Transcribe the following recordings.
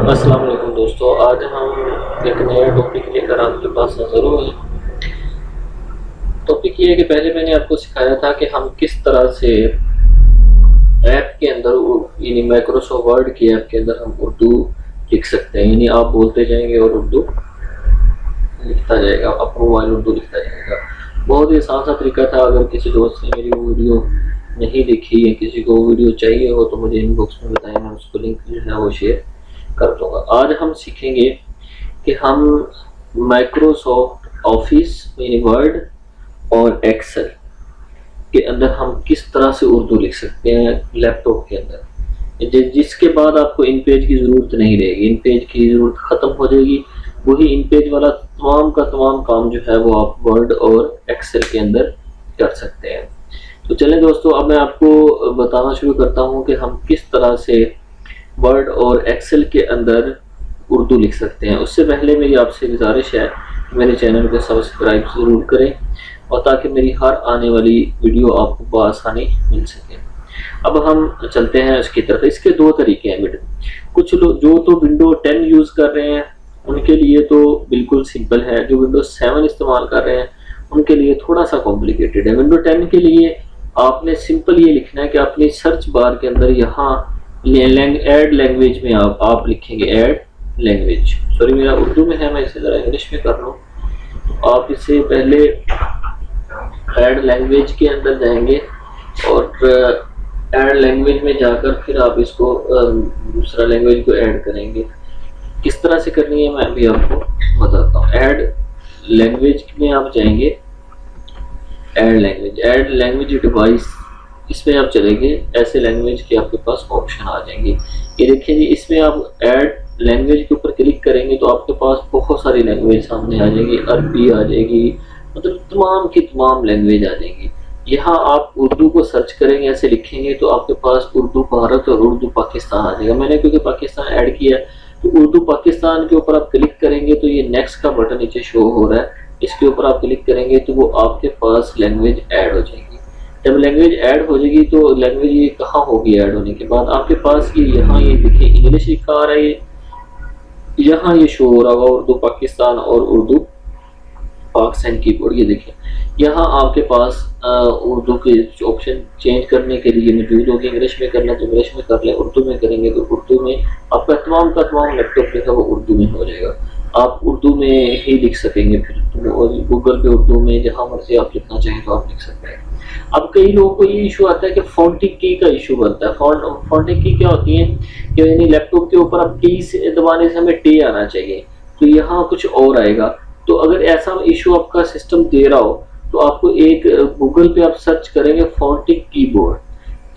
अस्सलाम वालेकुम दोस्तों, आज हम एक नया टॉपिक लेकर आपके पास हाज़िर हुए हैं। टॉपिक ये है कि पहले मैंने आपको सिखाया था कि हम किस तरह से ऐप के अंदर यानी माइक्रोसॉफ्ट वर्ड की ऐप के अंदर हम उर्दू लिख सकते हैं। यानी आप बोलते जाएंगे और उर्दू लिखता जाएगा, आपका मोबाइल उर्दू लिखता जाएगा। बहुत ही आसान सा तरीका था। अगर किसी दोस्त ने मेरी वो वीडियो नहीं देखी या किसी को वीडियो चाहिए हो तो मुझे इनबॉक्स में बताएं, मैं उसको लिंक जो है वो शेयर कर दूंगा। आज हम सीखेंगे कि हम माइक्रोसॉफ्ट ऑफिस यानी वर्ड और एक्सेल के अंदर हम किस तरह से उर्दू लिख सकते हैं लैपटॉप के अंदर, जिसके बाद आपको इन पेज की ज़रूरत नहीं रहेगी। इन पेज की ज़रूरत ख़त्म हो जाएगी। वही इन पेज वाला तमाम का तमाम काम जो है वो आप वर्ड और एक्सेल के अंदर कर सकते हैं। तो चलें दोस्तों, अब मैं आपको बताना शुरू करता हूँ कि हम किस तरह से वर्ड और एक्सेल के अंदर उर्दू लिख सकते हैं। उससे पहले मेरी आपसे गुजारिश है कि मेरे चैनल को सब्सक्राइब ज़रूर करें और ताकि मेरी हर आने वाली वीडियो आपको बआसानी मिल सके। अब हम चलते हैं उसकी तरफ। इसके दो तरीके हैं बेटे। कुछ लोग जो तो विंडो 10 यूज़ कर रहे हैं उनके लिए तो बिल्कुल सिंपल है। जो विंडो 7 इस्तेमाल कर रहे हैं उनके लिए थोड़ा सा कॉम्प्लिकेटेड है। विंडो 10 के लिए आपने सिंपल ये लिखना है कि अपनी सर्च बार के अंदर यहाँ ऐड लैंग्वेज में आप लिखेंगे ऐड लैंग्वेज। सॉरी, मेरा उर्दू में है, मैं इसे ज़रा इंग्लिश में कर लूँ। आप इसे पहले ऐड लैंग्वेज के अंदर जाएंगे और ऐड लैंग्वेज में जाकर फिर आप इसको दूसरा लैंग्वेज को ऐड करेंगे। किस तरह से करनी है मैं अभी आपको बताता हूँ। ऐड लैंग्वेज में आप जाएंगे, ऐड लैंग्वेज डिवाइस, इसमें आप चलेंगे। ऐसे लैंग्वेज के आपके पास ऑप्शन आ जाएंगे। ये देखिए जी, इसमें आप ऐड लैंग्वेज के ऊपर क्लिक करेंगे तो आपके पास बहुत सारी लैंग्वेज सामने आ जाएगी। अरबी आ जाएगी, मतलब तमाम की तमाम लैंग्वेज आ जाएंगी। यहाँ आप उर्दू को सर्च करेंगे, ऐसे लिखेंगे तो आपके पास उर्दू भारत और उर्दू पाकिस्तान आ जाएगा। मैंने क्योंकि पाकिस्तान ऐड किया है तो उर्दू पाकिस्तान के ऊपर आप क्लिक करेंगे तो ये नेक्स्ट का बटन नीचे शो हो रहा है, इसके ऊपर आप क्लिक करेंगे तो वो आपके पास लैंग्वेज ऐड हो जाएगी। जब लैंग्वेज ऐड हो जाएगी तो लैंग्वेज ये कहाँ होगी ऐड होने के बाद आपके पास ये यहाँ ये देखिए इंग्लिश लिखा आ रहा है, यहाँ ये शो हो रहा होगा उर्दू पाकिस्तान और उर्दू पाकिस्तान कीबोर्ड। ये देखिए यहाँ आपके पास उर्दू के ऑप्शन चेंज करने के लिए मौजूद होगी। इंग्लिश में करना तो इंग्लिश में कर लें, उर्दू में करेंगे तो उर्दू में। आपका तमाम का तमाम लैपटॉप जो है वो उर्दू में हो जाएगा। आप उर्दू में ही लिख सकेंगे फिर, और गूगल पे उर्दू में जहाँ मर्जी आप लिखना चाहें तो आप लिख सकते हैं। अब कई लोगों को ये इशू आता है कि फॉन्टिंग की का इशू बनता है। फॉन्टिंग की क्या होती है कि यानी लैपटॉप के ऊपर अब की से दबाने से हमें टी आना चाहिए, तो यहाँ कुछ और आएगा। तो अगर ऐसा इशू आपका सिस्टम दे रहा हो तो आपको एक गूगल पे आप सर्च करेंगे फॉन्टिंग कीबोर्ड,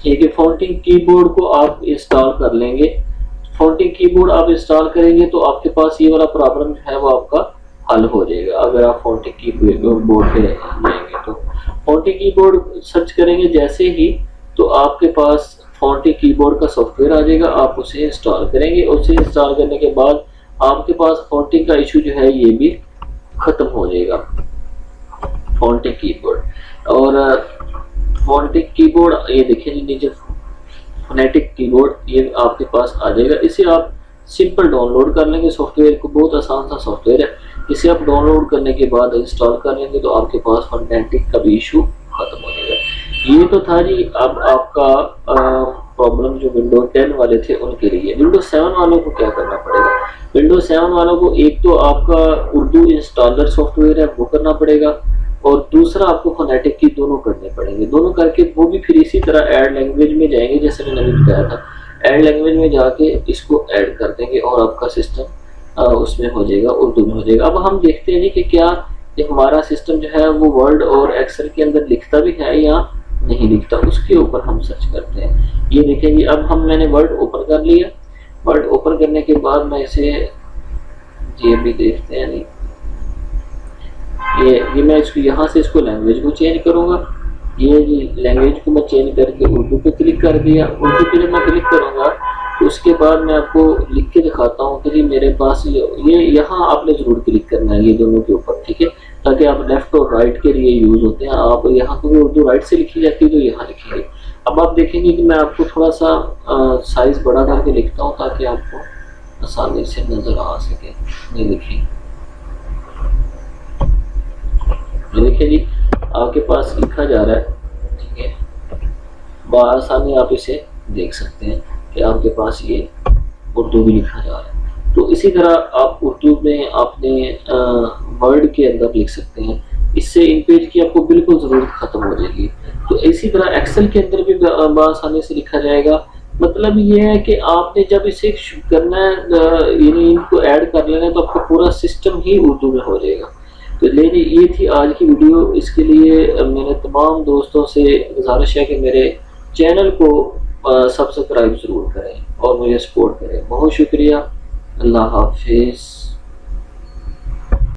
ठीक है। फॉन्टिंग कीबोर्ड को आप इंस्टॉल कर लेंगे। फॉन्टिंग कीबोर्ड आप इंस्टॉल करेंगे तो आपके पास ये वाला प्रॉब्लम जो है वो आपका हल हो जाएगा। अगर आप फॉन्टिंग कीबोर्ड पे जाएंगे तो फॉन्टिंग कीबोर्ड सर्च करेंगे जैसे ही तो आपके पास फॉन्टिंग कीबोर्ड का सॉफ्टवेयर आ जाएगा। आप उसे इंस्टॉल करेंगे। उसे इंस्टॉल करने के बाद आपके पास फॉन्टिंग का इशू जो है ये भी खत्म हो जाएगा। फॉन्टिंग कीबोर्ड और फॉन्टिंग कीबोर्ड ये देखिए नीचे फोनेटिक कीबोर्ड ये आपके पास आ जाएगा। इसे आप सिंपल डाउनलोड कर लेंगे सॉफ्टवेयर को, बहुत आसान सा सॉफ्टवेयर है। इसे आप डाउनलोड करने के बाद इंस्टॉल कर लेंगे तो आपके पास फोनेटिक का भी इशू खत्म हो जाएगा। ये तो था जी अब आपका प्रॉब्लम जो विंडो 10 वाले थे उनके लिए। विंडो 7 वालों को क्या करना पड़ेगा? विंडो 7 वालों को एक तो आपका उर्दू इंस्टॉलर सॉफ्टवेयर है वो करना पड़ेगा और दूसरा आपको फोनेटिक की दोनों करने पड़ेंगे। दोनों करके वो भी फिर इसी तरह ऐड लैंग्वेज में जाएंगे जैसे मैंने अभी बताया था। ऐड लैंग्वेज में जाके इसको ऐड कर देंगे और आपका सिस्टम उसमें हो जाएगा, उर्दू में हो जाएगा। अब हम देखते हैं जी कि क्या ये हमारा सिस्टम जो है वो वर्ड और एक्सेल के अंदर लिखता भी है या नहीं लिखता, उसके ऊपर हम सर्च करते हैं। ये देखें जी, अब मैंने वर्ड ओपन कर लिया। वर्ड ओपन करने के बाद मैं इसे ये भी देखते हैं नहीं ये मैं इसको यहाँ से इसको लैंग्वेज को चेंज करूँगा। ये लैंग्वेज को मैं चेंज करके उर्दू पे क्लिक कर दिया। उर्दू पे जब मैं क्लिक करूँगा तो उसके बाद मैं आपको लिख के दिखाता हूँ कि जी मेरे पास ये यहाँ आपने ज़रूर क्लिक करना है ये दोनों के ऊपर, ठीक है, ताकि आप लेफ्ट और राइट के लिए यूज़ होते हैं। आप यहाँ को भी उर्दू राइट से लिखी जाती है तो यहाँ लिखेंगे। अब आप देखेंगे कि मैं आपको थोड़ा सा साइज़ बड़ा करके लिखता हूँ ताकि आपको आसानी से नजर आ सके। ये देखिए, ये देखिए जी, आपके पास लिखा जा रहा है, ठीक है, बआसानी आप इसे देख सकते हैं कि आपके पास ये उर्दू भी लिखा जा रहा है। तो इसी तरह आप उर्दू में अपने वर्ड के अंदर लिख सकते हैं, इससे इन पेज की आपको बिल्कुल ज़रूरत ख़त्म हो जाएगी। तो इसी तरह एक्सेल के अंदर भी बआसानी से लिखा जाएगा। मतलब ये है कि आपने जब इसे करना है, यानी इनको ऐड कर लेना है, तो आपका पूरा सिस्टम ही उर्दू में हो जाएगा। तो लेकिन ये थी आज की वीडियो। इसके लिए मेरे तमाम दोस्तों से गुजारिश है कि मेरे चैनल को सब्सक्राइब ज़रूर करें और मुझे सपोर्ट करें। बहुत शुक्रिया। अल्लाह हाफिज़।